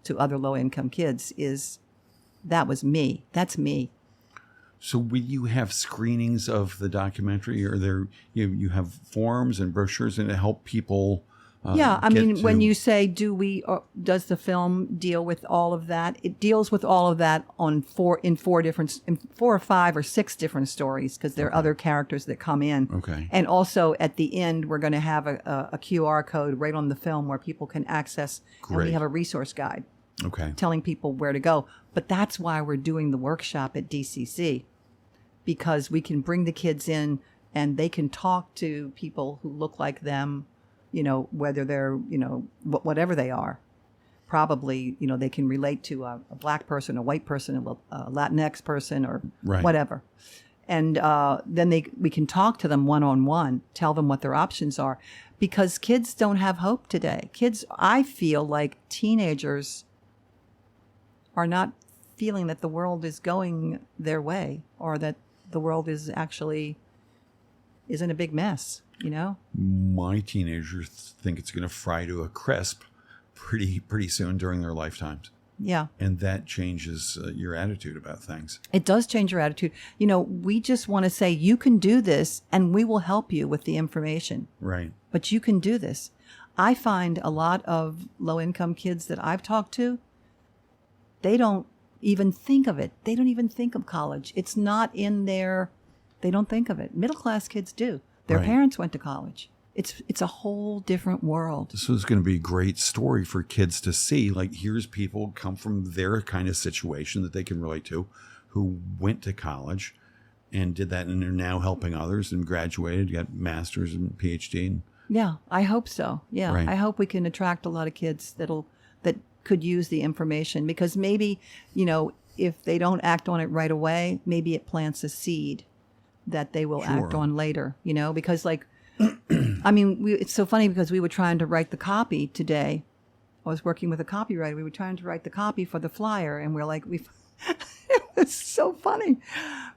to other low-income kids that was me. That's me. So will you have screenings of the documentary, or you have forms and brochures and to help people? When you say, does the film deal with all of that? It deals with all of that in four or five or six different stories, because there are other characters that come in. Okay. And also at the end, we're going to have a QR code right on the film where people can access. Great. And we have a resource guide. Okay. Telling people where to go. But that's why we're doing the workshop at DCC, because we can bring the kids in and they can talk to people who look like them. Whether they're, whatever they are, probably, they can relate to a black person, a white person, a Latinx person, or whatever. And then we can talk to them one-on-one, tell them what their options are, because kids don't have hope today. I feel like teenagers are not feeling that the world is going their way, or that the world is in a big mess. My teenagers think it's going to fry to a crisp pretty soon during their lifetimes. Yeah. And that changes your attitude about things. It does change your attitude. We just want to say, you can do this and we will help you with the information. Right. But you can do this. I find a lot of low-income kids that I've talked to, they don't even think of it. They don't even think of college. It's not in their, they don't think of it. Middle-class kids do. Their parents went to college. It's a whole different world. This is going to be a great story for kids to see. Like, here's people come from their kind of situation that they can relate to, who went to college and did that, and they're now helping others and graduated, got masters and PhD. Yeah, I hope so. Yeah, right. I hope we can attract a lot of kids that could use the information, because maybe, if they don't act on it right away, maybe it plants a seed that they will act on later, because it's so funny, because we were trying to write the copy today. I was working with a copywriter. We were trying to write the copy for the flyer, and we're like, it was so funny,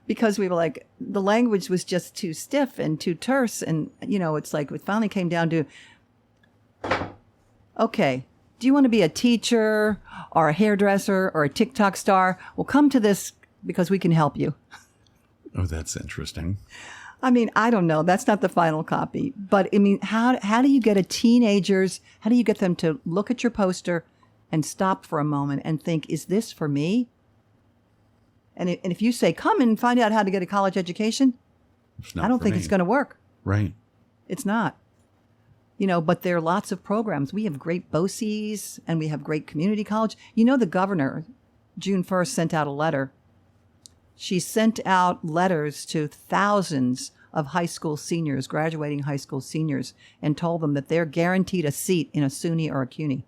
because we were like, the language was just too stiff and too terse. And, it's like, it finally came down to, okay, do you want to be a teacher or a hairdresser or a TikTok star? Well, come to this because we can help you. Oh, that's interesting. I don't know. That's not the final copy. But, how do you get how do you get them to look at your poster and stop for a moment and think, is this for me? And if you say, come and find out how to get a college education, I don't think it's going to work. Right. It's not. But there are lots of programs. We have great BOCES and we have great community college. The governor, June 1st, sent out a letter. She sent out letters to thousands of high school seniors, graduating high school seniors, and told them that they're guaranteed a seat in a SUNY or a CUNY.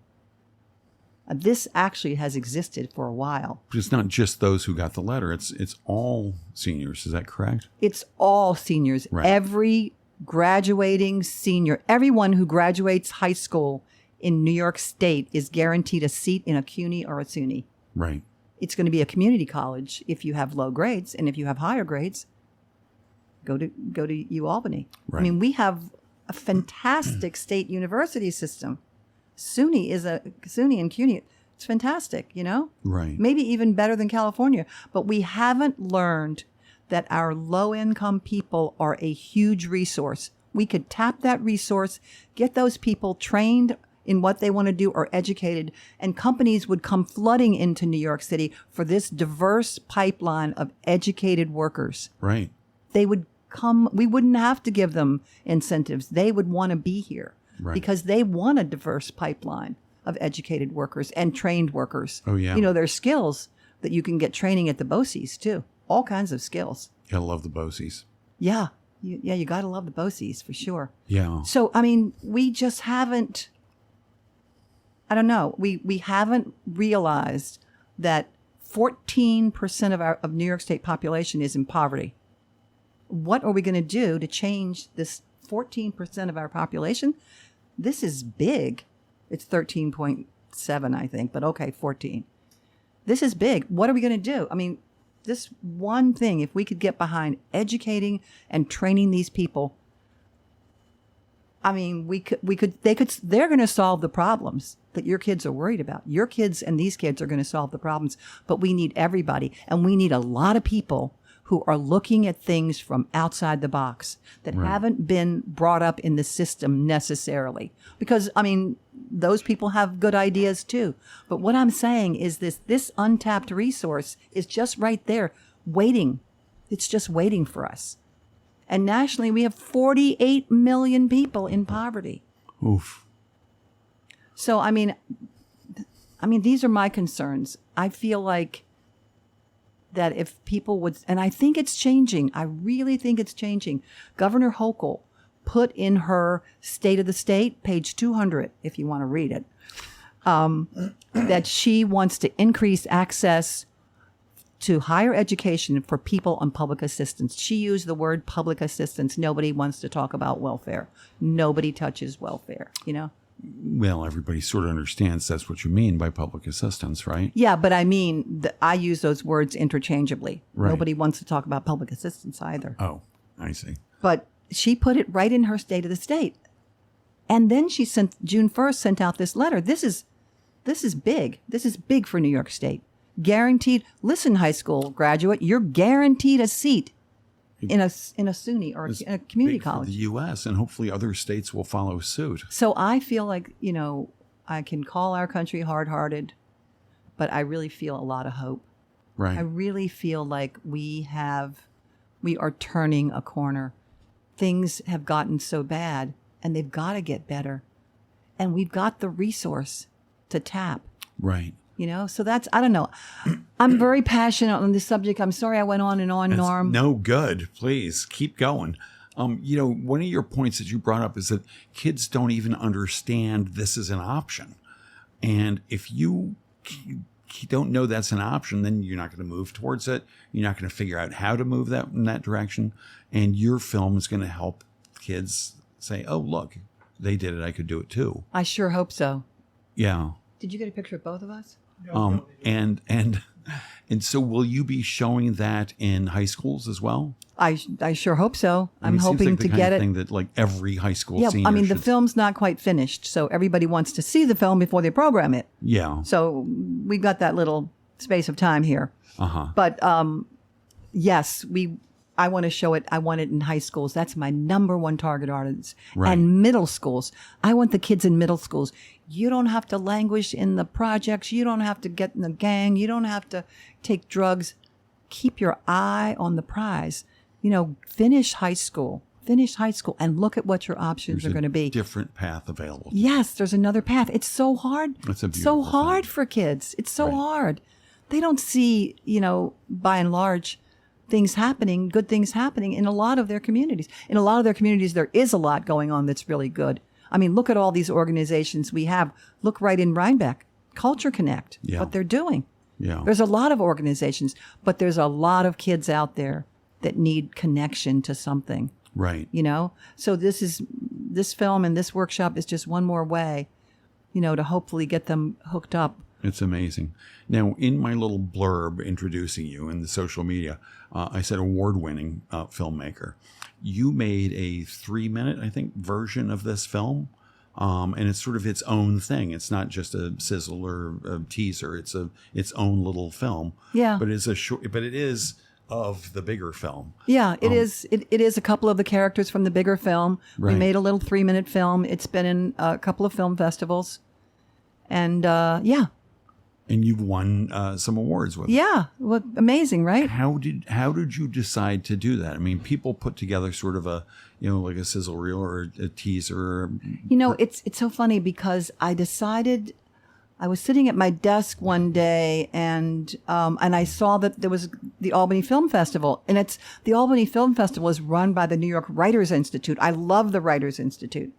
This actually has existed for a while. But it's not just those who got the letter. It's all seniors. Is that correct? It's all seniors. Right. Every graduating senior, everyone who graduates high school in New York State is guaranteed a seat in a CUNY or a SUNY. Right. It's going to be a community college if you have low grades, and if you have higher grades, go to UAlbany. Right. I mean, we have a fantastic state university system. SUNY and CUNY. It's fantastic, you know? Right. Maybe even better than California. But we haven't learned that our low-income people are a huge resource. We could tap that resource, get those people trained in what they want to do or educated, and companies would come flooding into New York City for this diverse pipeline of educated workers. Right. They would come, we wouldn't have to give them incentives. They would want to be here because they want a diverse pipeline of educated workers and trained workers. Oh, yeah. You know, there's skills that you can get training at the BOCES too. All kinds of skills. I love the BOCES. Yeah. You got to love the BOCES for sure. Yeah. So, I mean, we just haven't, I don't know, we haven't realized that 14% of New York State population is in poverty. What are we going to do to change this 14% of our population? This is big. It's 13.7, I think, but okay, 14. This is big. What are we going to do? I mean, this one thing, if we could get behind educating and training these people, I mean, they're going to solve the problems that your kids are worried about. Your kids and these kids are going to solve the problems, but we need everybody. And we need a lot of people who are looking at things from outside the box that haven't been brought up in the system necessarily. Because, I mean, those people have good ideas too. But what I'm saying is this untapped resource is just right there waiting. It's just waiting for us. And nationally, we have 48 million people in poverty. Oof. So, I mean, these are my concerns. I feel like that if people would, and I think it's changing. I really think it's changing. Governor Hochul put in her State of the State, page 200, if you want to read it, that she wants to increase access to higher education for people on public assistance. She used the word public assistance. Nobody wants to talk about welfare. Nobody touches welfare, you know? Well, everybody sort of understands that's what you mean by public assistance, right? Yeah, but I mean, I use those words interchangeably. Right. Nobody wants to talk about public assistance either. Oh, I see. But she put it right in her State of the State. And then she June 1st, sent out this letter. This is big. This is big for New York State. Guaranteed, listen, high school graduate, you're guaranteed a seat in a SUNY or in a community college. For the U.S., and hopefully other states will follow suit. So I feel like, you know, I can call our country hard-hearted, but I really feel a lot of hope. Right. I really feel like we are turning a corner. Things have gotten so bad, and they've got to get better. And we've got the resource to tap. Right. You know, so I don't know. I'm very passionate on this subject. I'm sorry I went on and on, Norm. No good. Please keep going. You know, one of your points that you brought up is that kids don't even understand this is an option. And if you don't know that's an option, then you're not going to move towards it. You're not going to figure out how to move that in that direction. And your film is going to help kids say, oh, look, they did it. I could do it too. I sure hope so. Yeah. Did you get a picture of both of us? And so will you be showing that in high schools as well? I sure hope so. I mean, I'm hoping it seems like the to kind get of it. thing that like every high school Yeah, senior I mean, the should- film's not quite finished, so everybody wants to see the film before they program it. Yeah. So we've got that little space of time here. Uh-huh. But yes, I want to show it. I want it in high schools. That's my number one target audience. Right. And middle schools. I want the kids in middle schools. You don't have to languish in the projects. You don't have to get in the gang. You don't have to take drugs. Keep your eye on the prize. You know, finish high school and look at what your options are going to be. Different path available. Yes, there's another path. It's so hard. It's a It's so beautiful hard thing. for kids. It's so Right. hard. They don't see, you know, by and large, things happening, good things happening in a lot of their communities. In a lot of their communities, there is a lot going on that's really good. I mean, look at all these organizations we have. Look right in Rhinebeck. Culture Connect, Yeah. what they're doing. Yeah. There's a lot of organizations, but there's a lot of kids out there that need connection to something, Right. you know? So this film and this workshop is just one more way, you know, to hopefully get them hooked up. It's amazing. Now, in my little blurb introducing you in the social media, I said award-winning filmmaker. You made a 3-minute, I think, version of this film, and it's sort of its own thing. It's not just a sizzle or a teaser. It's its own little film. Yeah. But it's a short. But it is of the bigger film. Yeah, it is. It is a couple of the characters from the bigger film. Right. We made a little 3-minute film. It's been in a couple of film festivals, and yeah. And you've won some awards with it. Yeah, well, amazing, right? How did you decide to do that? I mean, people put together sort of a, you know, like a sizzle reel or a teaser. You know, it's so funny because I decided I was sitting at my desk one day and I saw that there was the Albany Film Festival, and the Albany Film Festival is run by the New York Writers Institute. I love the Writers Institute.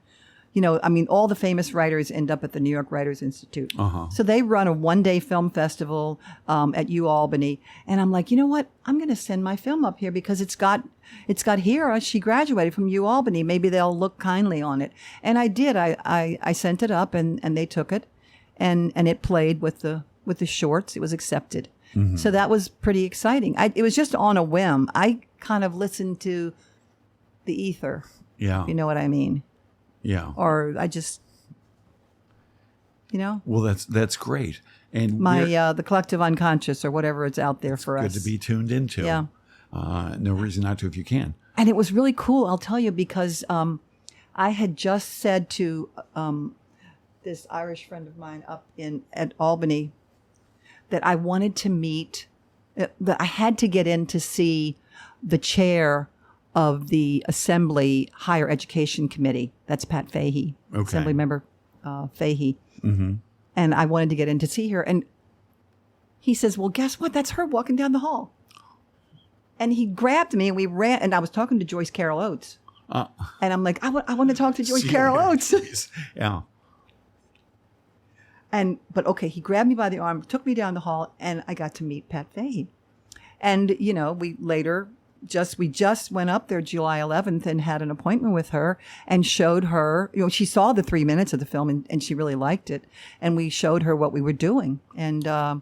You know, I mean, all the famous writers end up at the New York Writers Institute. So they run a one-day film festival at UAlbany. And I'm like, you know what? I'm going to send my film up here because it's got here. She graduated from UAlbany. Maybe they'll look kindly on it. And I did. I sent it up and they took it. And it played with the shorts. It was accepted. So that was pretty exciting. It was just on a whim. I kind of listened to the ether. Yeah. You know what I mean? Yeah. Or I just, you know. Well, that's great. And The collective unconscious or whatever it's out there for us. good to be tuned into. Yeah. No reason not to if you can. And it was really cool, I'll tell you, because I had just said to this Irish friend of mine up at Albany that I wanted to meet, that I had to get in to see the chair of the Assembly Higher Education Committee. That's Pat Fahey, Okay. Assembly member Fahey. Mm-hmm. And I wanted to get in to see her. And he says, well, guess what? That's her walking down the hall. And he grabbed me and we ran. And I was talking to Joyce Carol Oates. And I'm like, I want to talk to Joyce Carol Oates. Yeah. But okay, he grabbed me by the arm, took me down the hall, and I got to meet Pat Fahey. And, you know, we just went up there July 11th and had an appointment with her and showed her, you know, she saw the 3 minutes of the film and she really liked it. And we showed her what we were doing. And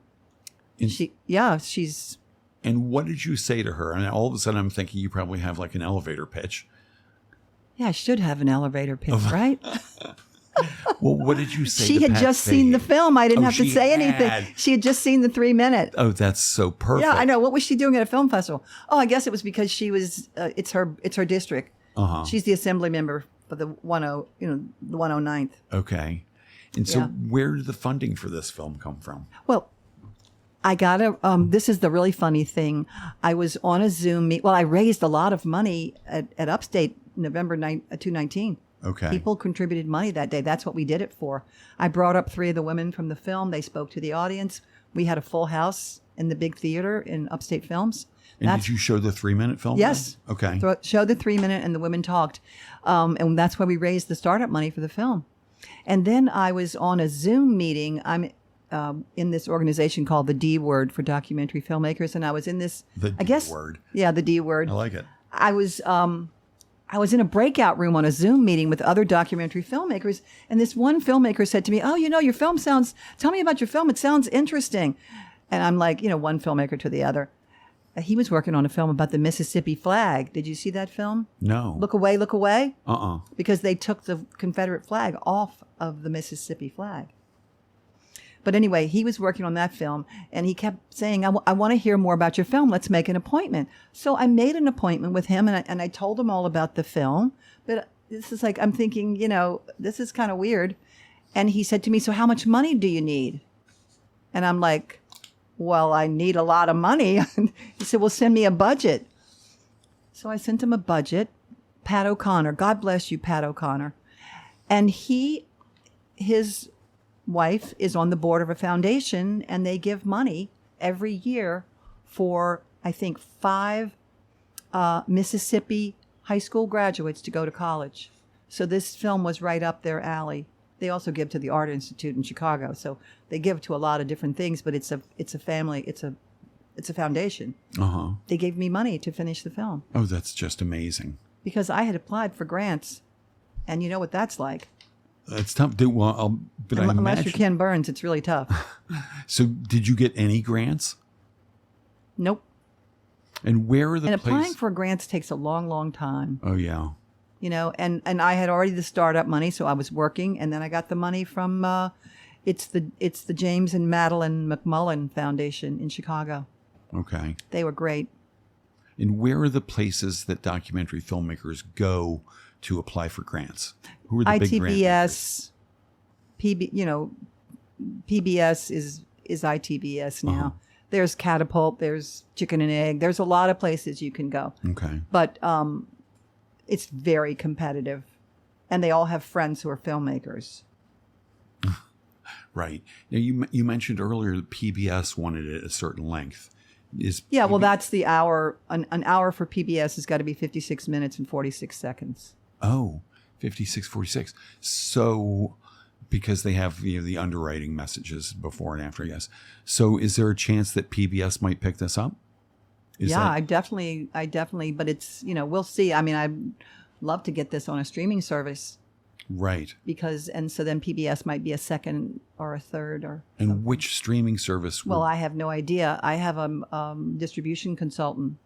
she's. And what did you say to her? And all of a sudden I'm thinking you probably have like an elevator pitch. Yeah, I should have an elevator pitch, right? Well, what did you say? She to had Pat just Fahey? seen the film. I didn't have to she say had. anything. She had just seen the 3 minute. Oh, that's so perfect. Yeah, I know. What was she doing at a film festival? Oh, I guess it was because she was. It's her district. She's the assembly member for the 109th. Okay. And so, where did the funding for this film come from? Well, I got this is the really funny thing. I was on a Zoom meet. Well, I raised a lot of money at Upstate November 2019. Okay. People contributed money that day. That's what we did it for. I brought up 3 of the women from the film. They spoke to the audience. We had a full house in the big theater in Upstate Films. And did you show the 3 minute film? Yes. Then? Okay. So showed the 3 minute and the women talked. And that's why we raised the startup money for the film. And then I was on a Zoom meeting. I'm in this organization called the D Word for documentary filmmakers. And I was in this, The I guess, Word. Yeah, the D Word. I like it. I was in a breakout room on a Zoom meeting with other documentary filmmakers, and this one filmmaker said to me, oh, you know, your film tell me about your film. It sounds interesting. And I'm like, you know, one filmmaker to the other. He was working on a film about the Mississippi flag. Did you see that film? No. Look Away, Look Away? Uh-uh. Because they took the Confederate flag off of the Mississippi flag. But anyway, he was working on that film, and he kept saying, I want to hear more about your film. Let's make an appointment. So I made an appointment with him, and I told him all about the film. But this is like, I'm thinking, you know, this is kind of weird. And he said to me, so how much money do you need? And I'm like, well, I need a lot of money. He said, well, send me a budget. So I sent him a budget. Pat O'Connor, God bless you, Pat O'Connor. And his wife is on the board of a foundation, and they give money every year for, I think, 5 Mississippi high school graduates to go to college. So this film was right up their alley. They also give to the Art Institute in Chicago, so they give to a lot of different things. But it's a family. It's a foundation. They gave me money to finish the film. Oh, that's just amazing. Because I had applied for grants, and you know what that's like. It's tough. But Unless you're Ken Burns, it's really tough. So, did you get any grants? Nope. And where are the And places? applying for grants takes a long, long time. Oh yeah. You know, and I had already the startup money, so I was working, and then I got the money from it's the James and Madeline McMullen Foundation in Chicago. Okay. They were great. And where are the places that documentary filmmakers go to apply for grants? Who are the big grant makers? PBS is ITBS now. There's Catapult, there's Chicken and Egg. There's a lot of places you can go. Okay. But it's very competitive. And they all have friends who are filmmakers. Right. Now, you mentioned earlier that PBS wanted it a certain length. That's the hour. An hour for PBS has got to be 56 minutes and 46 seconds. Oh, 56:46. So, because they have the underwriting messages before and after, yes. So, is there a chance that PBS might pick this up? I definitely. But it's we'll see. I mean, I'd love to get this on a streaming service. Right. So then PBS might be a second or a third or. And something. which streaming service? Well, I have no idea. I have a distribution consultant.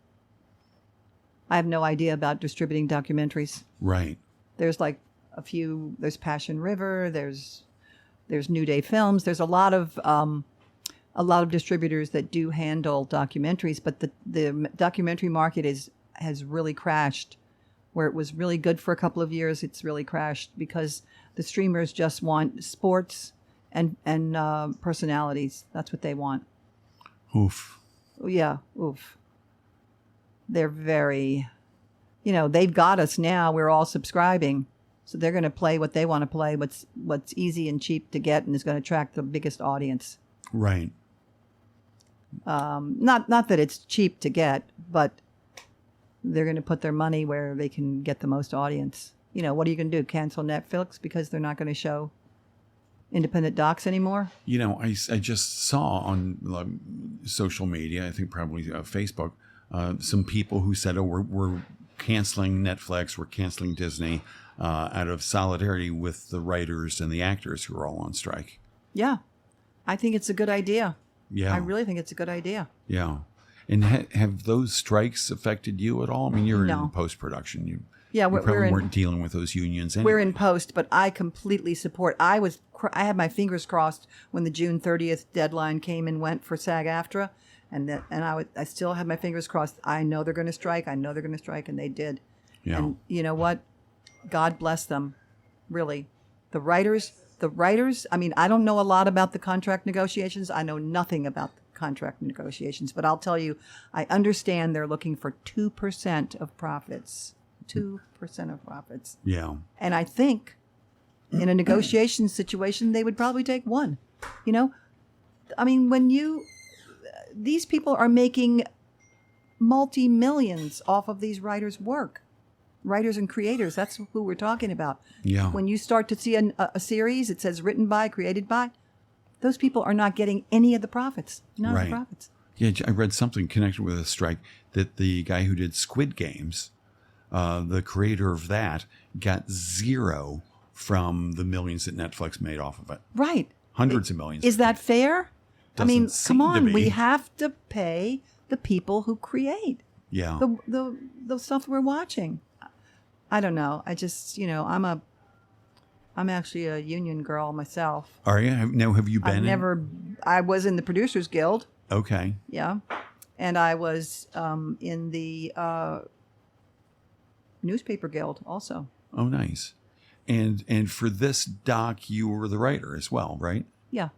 I have no idea about distributing documentaries. Right. There's like a few. There's Passion River. There's New Day Films. There's a lot of distributors that do handle documentaries, but the documentary market has really crashed. Where it was really good for a couple of years, it's really crashed because the streamers just want sports and personalities. That's what they want. Oof. Yeah, oof. They're very, they've got us now. We're all subscribing, so they're going to play what they want to play. What's easy and cheap to get, and is going to attract the biggest audience. Right. Not that it's cheap to get, but they're going to put their money where they can get the most audience. What are you going to do? Cancel Netflix because they're not going to show independent docs anymore? I just saw on social media, I think probably Facebook, some people who said, "Oh, we're canceling Netflix, we're canceling Disney out of solidarity with the writers and the actors who are all on strike." Yeah, I think it's a good idea. Yeah, I really think it's a good idea. Yeah. And have those strikes affected you at all? I mean, you're in post-production. You probably weren't dealing with those unions anyway. We're in post, but I completely support. I had my fingers crossed when the June 30th deadline came and went for SAG-AFTRA, and I still had my fingers crossed. I know they're going to strike. And they did. Yeah. And you know what? God bless them. Really, the writers. I mean, I don't know a lot about the contract negotiations. I know nothing about contract negotiations, but I'll tell you, I understand they're looking for 2% of profits. 2% of profits. Yeah. And I think in a negotiation situation, they would probably take 1. I mean, these people are making multi-millions off of these writers' work. Writers and creators, that's who we're talking about. Yeah. When you start to see a series, it says written by, created by, those people are not getting any of the profits. None of the profits. Yeah, I read something connected with a strike that the guy who did Squid Games, the creator of that, got 0 from the millions that Netflix made off of it. Right. Hundreds of millions. Is that fair? I mean, come on. be. We have to pay the people who create the stuff we're watching. I don't know. I just, I'm actually a union girl myself. Are you? Have you been? I was in the Producers Guild. Okay. Yeah. And I was in the Newspaper Guild also. Oh, nice. And for this doc, you were the writer as well, right? Yeah.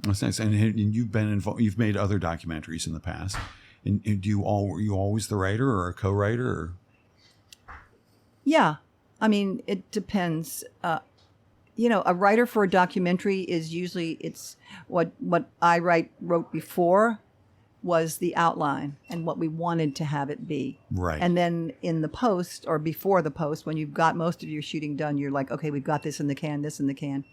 That's nice. And you've been involved. You've made other documentaries in the past. And were you always the writer or a co-writer? Or? Yeah. I mean, it depends. A writer for a documentary is usually it's what I wrote before was the outline and what we wanted to have it be. Right. And then in the post or before the post, when you've got most of your shooting done, you're like, okay, we've got this in the can, this in the can.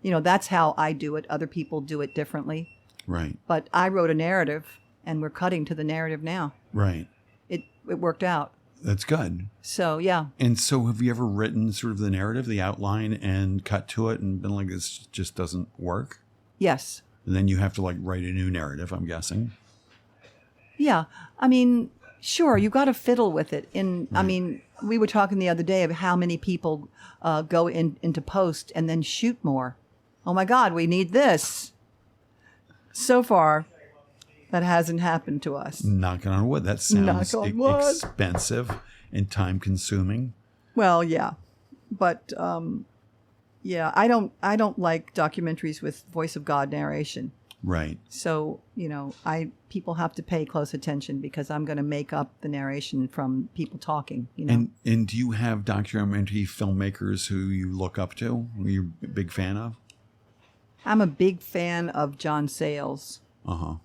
that's how I do it. Other people do it differently. Right. But I wrote a narrative, and we're cutting to the narrative now. Right. It worked out. That's good. So, yeah. And so have you ever written sort of the narrative, the outline, and cut to it and been like, this just doesn't work? Yes. And then you have to like write a new narrative, I'm guessing. Yeah. I mean, sure, you got to fiddle with it. I mean, we were talking the other day of how many people go into post and then shoot more. Oh, my God, we need this. So far, that hasn't happened to us. Knocking on wood. That sounds Knock on wood. expensive and time consuming. Well, yeah. But, yeah, I don't like documentaries with voice of God narration. Right. So, people have to pay close attention because I'm going to make up the narration from people talking, And do you have documentary filmmakers who you look up to, who you're a big fan of? I'm a big fan of John Sayles. Uh-huh.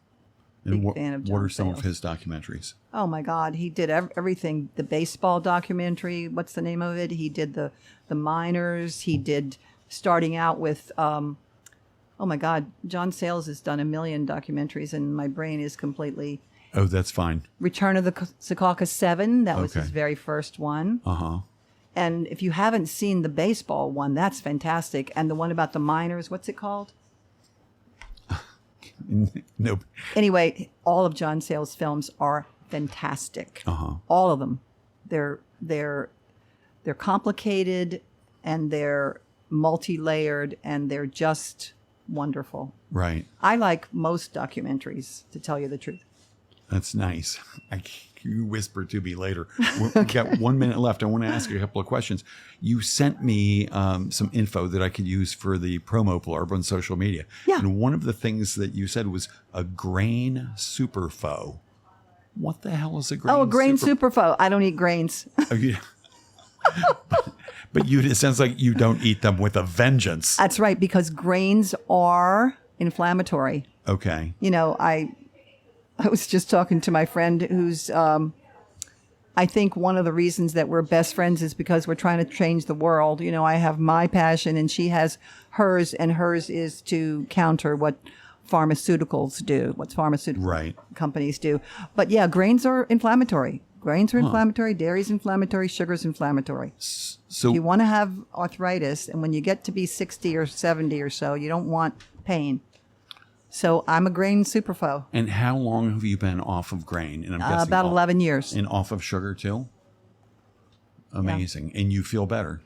And Big fan of John what are some of Sayles. his documentaries? Oh, my God. He did everything. The baseball documentary, what's the name of it? He did the miners. He did starting out with... oh my God, John Sayles has done 1 million documentaries, and my brain is completely. Oh, that's fine. Return of the Secaucus 7, that was Okay. his very first one. Uh-huh. And if you haven't seen the baseball one, that's fantastic. And the one about the miners, what's it called? Nope. Anyway, all of John Sayles' films are fantastic. Uh-huh. All of them. They're complicated, and they're multi-layered, and they're just wonderful. Right. I like most documentaries, to tell you the truth. That's nice. You whisper to me later. We've got 1 minute left. I want to ask you a couple of questions. You sent me some info that I could use for the promo blurb on social media. Yeah. And one of the things that you said was a grain superfo. What the hell is a grain? Oh, a grain superfo. I don't eat grains. Oh, but it sounds like you don't eat them with a vengeance. That's right, because grains are inflammatory. Okay. I was just talking to my friend who's, I think one of the reasons that we're best friends is because we're trying to change the world. I have my passion and she has hers, and hers is to counter what pharmaceuticals do, what pharmaceutical companies do. But yeah, grains are inflammatory. Grains are inflammatory, dairy's inflammatory, sugar's inflammatory. So you want to have arthritis, and when you get to be 60 or 70 or so, you don't want pain. So I'm a grain superfo. And how long have you been off of grain? And I'm guessing about 11 years. And off of sugar too? Amazing. Yeah. And you feel better?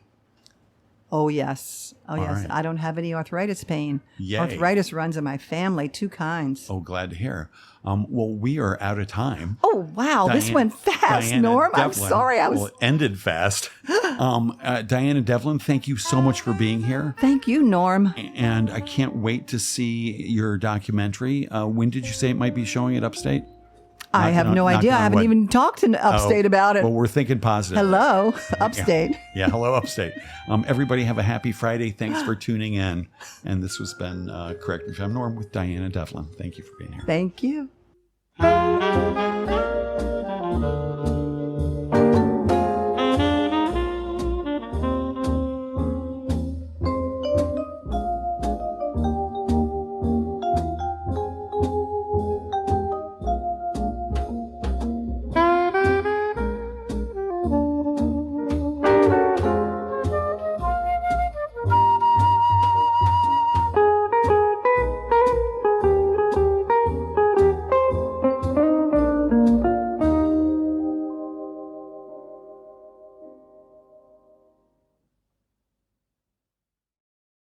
Oh, yes. Oh, yes. Right. I don't have any arthritis pain. Yay. Arthritis runs in my family, 2 kinds. Oh, glad to hear. Well, we are out of time. Oh, wow. This went fast, Norm. I'm sorry. Well, it ended fast. Diana Devlin, thank you so much for being here. Thank you, Norm. And I can't wait to see your documentary. When did you say it might be showing at Upstate? I have no idea. I haven't even talked to Upstate about it. Well, we're thinking positive. Hello, Upstate. Yeah, hello, Upstate. Everybody have a happy Friday. Thanks for tuning in. And this has been Correct Me If I'm Norm with Diana Devlin. Thank you for being here. Thank you.